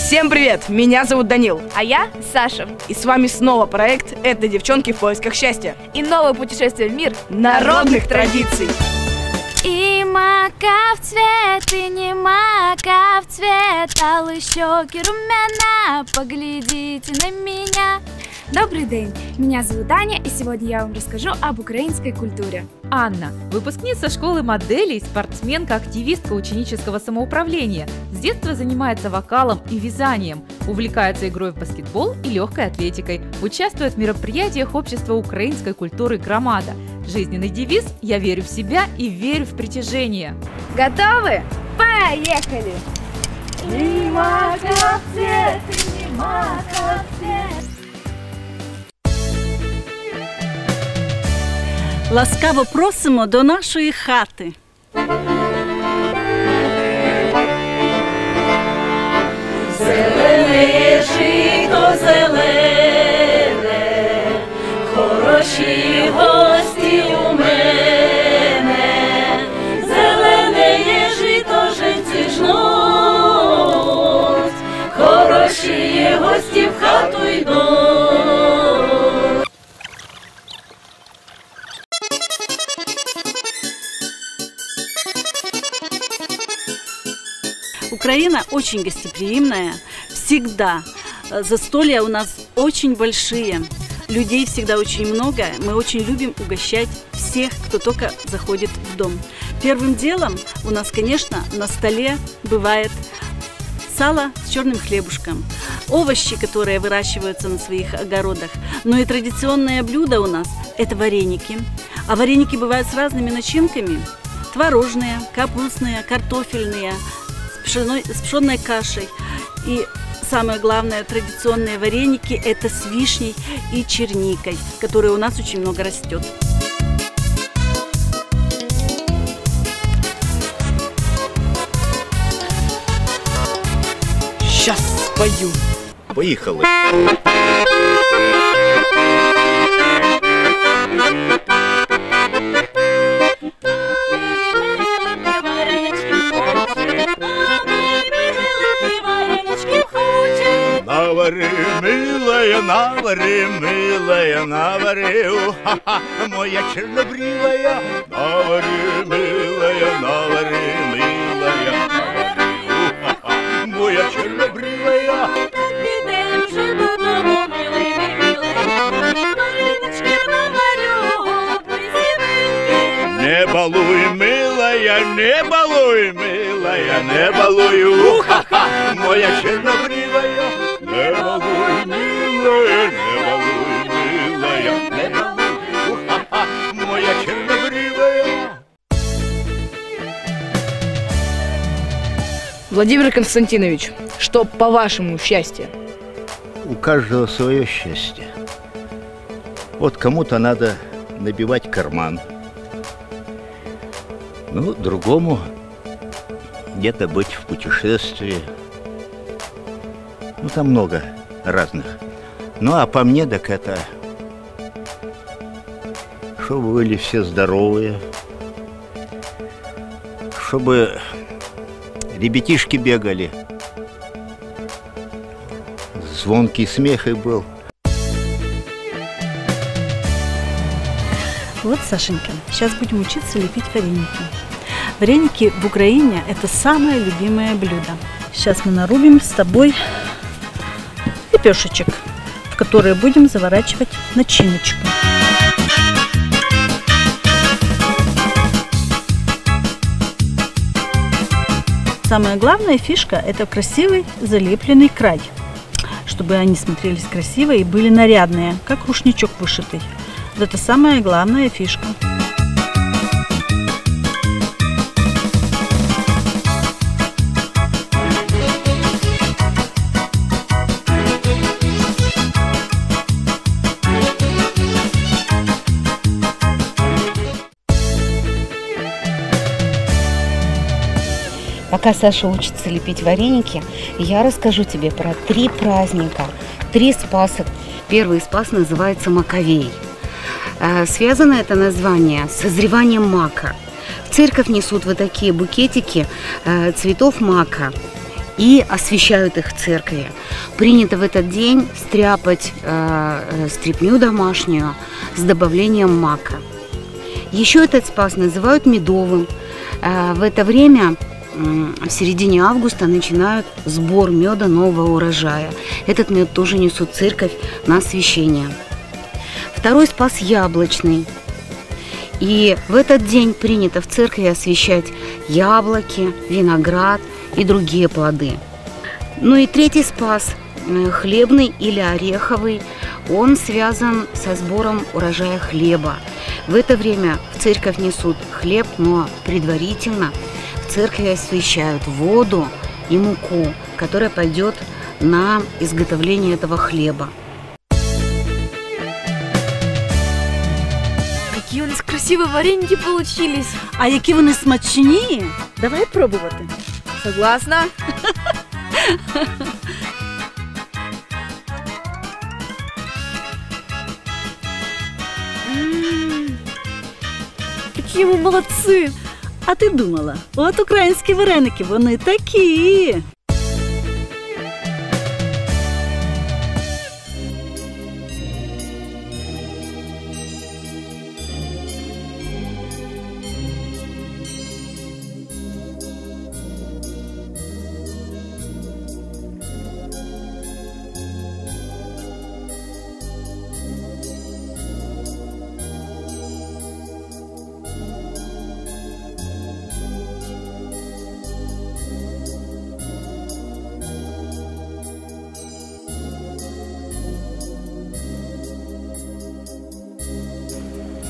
Всем привет! Меня зовут Данил. А я Саша. И с вами снова проект «Это девчонки в поисках счастья». И новое путешествие в мир народных традиций. И мака в цвет, и не мака в цвет, алые щеки румяна, поглядите на меня. Добрий день! Меня зовут Аня, и сегодня я вам расскажу об украинской культуре. Анна – выпускница школы моделей, спортсменка, активистка ученического самоуправления. С детства занимается вокалом и вязанием, увлекается игрой в баскетбол и легкой атлетикой, участвует в мероприятиях общества украинской культуры «Громада». Жизненный девиз «Я верю в себя и верю в притяжение». Готовы? Поехали! И мака в цвет, и не мака в цвет. Ласкаво просимо до нашої хати. Зелене жито зелене, хороші гості у мене. Зелене жито женці жнуть, хороші гості в хату йдуть. Украина очень гостеприимная, всегда. Застолья у нас очень большие, людей всегда очень много. Мы очень любим угощать всех, кто только заходит в дом. Первым делом у нас, конечно, на столе бывает сало с черным хлебушком, овощи, которые выращиваются на своих огородах. Но и традиционное блюдо у нас – это вареники. А вареники бывают с разными начинками. Творожные, капустные, картофельные, с пшенной кашей. И самое главное, традиционные вареники – это с вишней и черникой, которые у нас очень много растет. Сейчас спою. Поехали. Навари, милая, навари, ха-ха, моя чернобривая. Навари, милая, навари, милая, навари, ха-ха, моя чернобривая. Підем же додому, милий, милий, варенички наварю, присівеньки. Не балуй, милая, не балуй, милая, не балуй, ха-ха, моя чернобривая. Не балуй, милая, не балуй, милая, не балуй, ха-ха, моя чернобривая. Владимир Константинович, что по-вашему счастье? У каждого свое счастье. Вот кому-то надо набивать карман, ну, другому где-то быть в путешествии. Ну, там много разных. Ну, а по мне, так это, чтобы были все здоровые, чтобы ребятишки бегали, звонкий смех и был. Вот, Сашенька, сейчас будем учиться лепить вареники. Вареники в Украине – это самое любимое блюдо. Сейчас мы нарубим с тобой лепешечек, в которые будем заворачивать начиночку. Самая главная фишка – это красивый залепленный край, чтобы они смотрелись красиво и были нарядные, как рушничок вышитый. Вот это самая главная фишка. Пока Саша учится лепить вареники, я расскажу тебе про 3 праздника, 3 Спаса. Первый Спас называется Маковей. Связано это название с созреванием мака. В церковь несут вот такие букетики цветов мака. и освещают их в церкви. Принято в этот день стряпать стряпню домашнюю с добавлением мака. Еще этот спас называют медовым. В это время, в середине августа, начинают сбор меда нового урожая. Этот мед тоже несут в церковь на освящение. Второй спас яблочный. И в этот день принято в церкви освящать яблоки, виноград и другие плоды. Ну и третий спас, хлебный или ореховый, он связан со сбором урожая хлеба. В это время в церковь несут хлеб, но предварительно в церкви освящают воду и муку, которая пойдет на изготовление этого хлеба. Какие у нас красивые вареники получились. А які вони смачні? Давай пробувати. Согласна. Какие мы молодцы. А ти думала, от українські вареники, вони такі.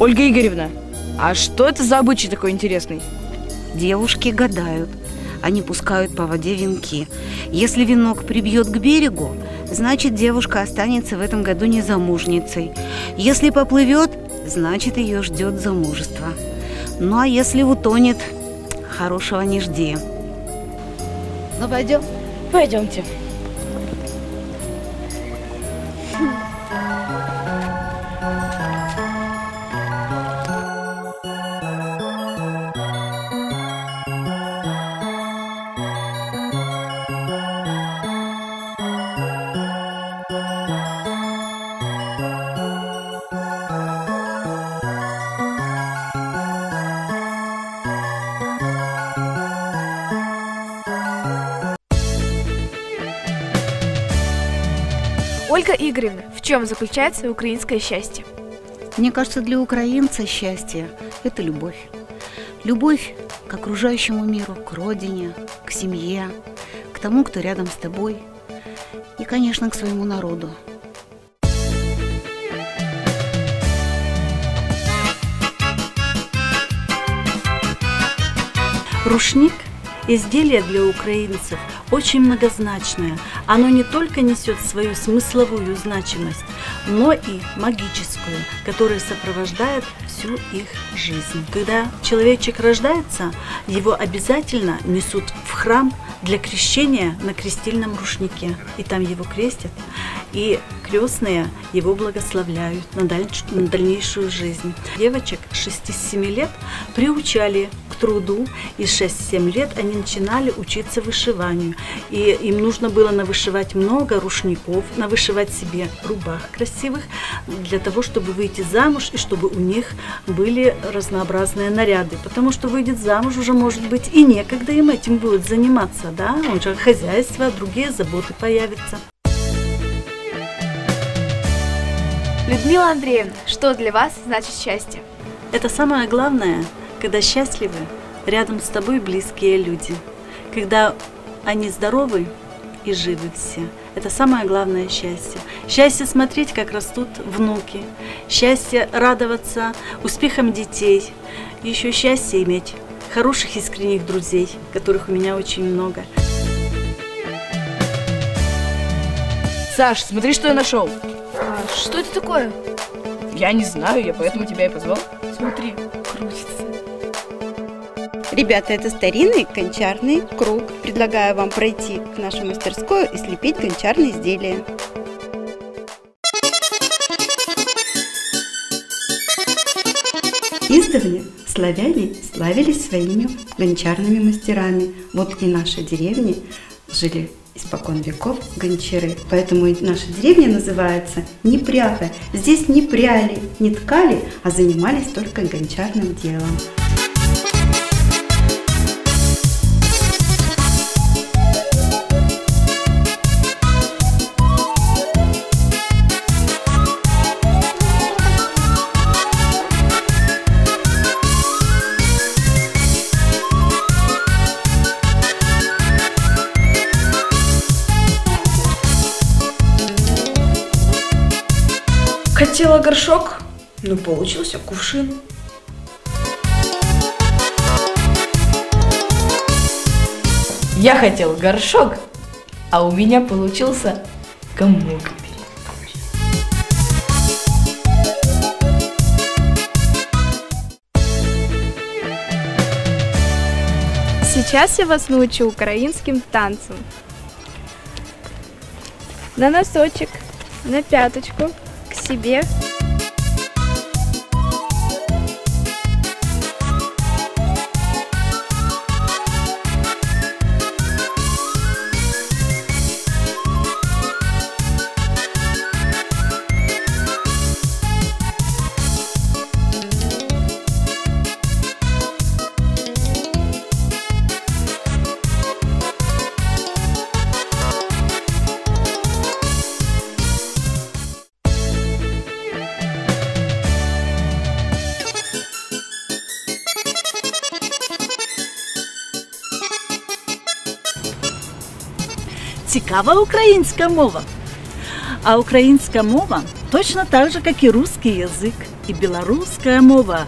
Ольга Игоревна, а что это за обычай такой интересный? Девушки гадают, они пускают по воде венки. Если венок прибьет к берегу, значит, девушка останется в этом году незамужницей. Если поплывет, значит, ее ждет замужество. Ну а если утонет, хорошего не жди. Ну пойдем? Пойдемте. Ольга Игоревна, в чем заключается украинское счастье? Мне кажется, для украинца счастье – это любовь. Любовь к окружающему миру, к родине, к семье, к тому, кто рядом с тобой и, конечно, к своему народу. Рушник – изделие для украинцев очень многозначное. Оно не только несет свою смысловую значимость, но и магическую, которая сопровождает всю их жизнь. Когда человечек рождается, его обязательно несут в храм для крещения на крестильном рушнике. И там его крестят, и крестные его благословляют на дальнейшую жизнь. Девочек 6-7 лет приучали к труду, и 6-7 лет они начинали учиться вышиванию. И им нужно было навышивать много рушников, навышивать себе рубах красивых, для того, чтобы выйти замуж, и чтобы у них были разнообразные наряды. Потому что выйдет замуж уже, может быть, и некогда им этим будет заниматься, да? Он же хозяйство, другие заботы появятся. Людмила Андреевна, что для вас значит счастье? Это самое главное, когда счастливы рядом с тобой близкие люди, когда они здоровы и живы все. Это самое главное счастье. Счастье смотреть, как растут внуки, счастье радоваться успехам детей, и еще счастье иметь хороших искренних друзей, которых у меня очень много. Саш, смотри, что я нашел. А что это такое? Я не знаю, я поэтому тебя и позвал. Смотри, крутится. Ребята, это старинный гончарный круг. Предлагаю вам пройти в нашу мастерскую и слепить гончарные изделия. Издавна славяне славились своими гончарными мастерами. Вот и наша деревня жили испокон веков гончары. Поэтому и наша деревня называется Непряха. Здесь не пряли, не ткали, а занимались только гончарным делом. Хотела горшок, но получился кувшин. Я хотел горшок, а у меня получился комок. Сейчас я вас научу украинским танцам. На носочек, на пяточку, к себе. Цікава українська мова. А українська мова точно так же, как и русский язык, и белорусская мова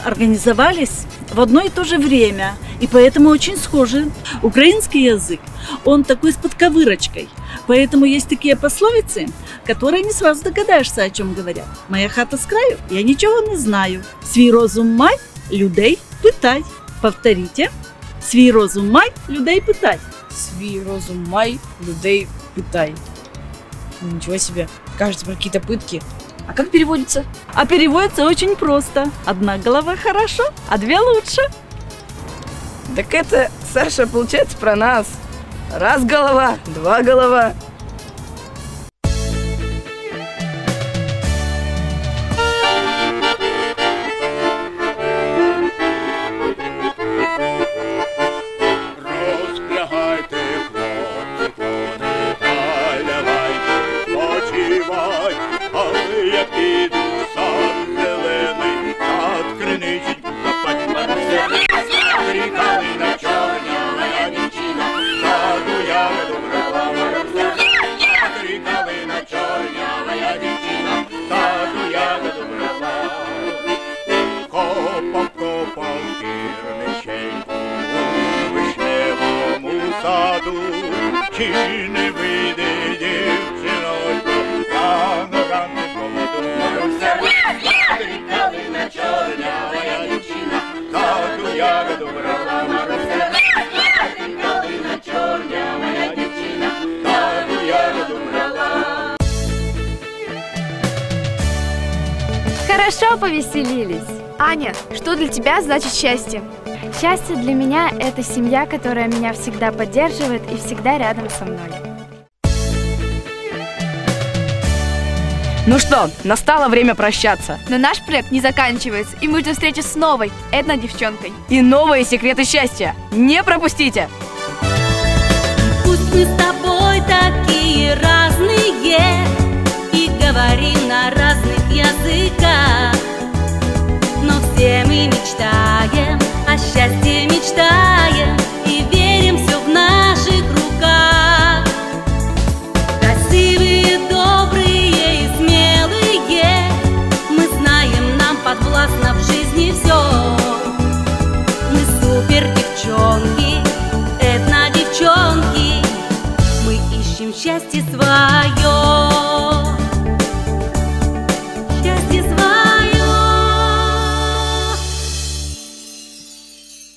организовались в одно и то же время, и поэтому очень схожи. Украинский язык, он такой с подковырочкой, поэтому есть такие пословицы, которые не сразу догадаешься, о чем говорят. «Моя хата с краю, я ничего не знаю. Свій розум май, людей питай». Повторите. «Свій розум май, людей питай». Свій розум май, людей питай. Ничего себе, кажется, про какие-то пытки. А как переводится? А переводится очень просто. Одна голова хорошо, а две лучше. Так это, Саша, получается про нас. Раз голова, два голова. Чи не вийде дівчинонько, а ногами молоду. Калина чорнява дівчина, таку ягоду брала. Калина чорнява дівчина, таку ягоду брала. Хорошо повеселились. Аня, что для тебя значит счастье? Счастье для меня – это семья, которая меня всегда поддерживает и всегда рядом со мной. Ну что, настало время прощаться. Но наш проект не заканчивается, и мы ждем встречи с новой этнодевчонкой. И новые секреты счастья. Не пропустите! Пусть мы с тобой такие разные и говорим на разных языках, но все мы мечтаем, о счастье мечтаем и верим, все в наших руках. Красивые, добрые и смелые, мы знаем, нам подвластно в жизни все. Мы супер девчонки, этнодевчонки, мы ищем счастье свое.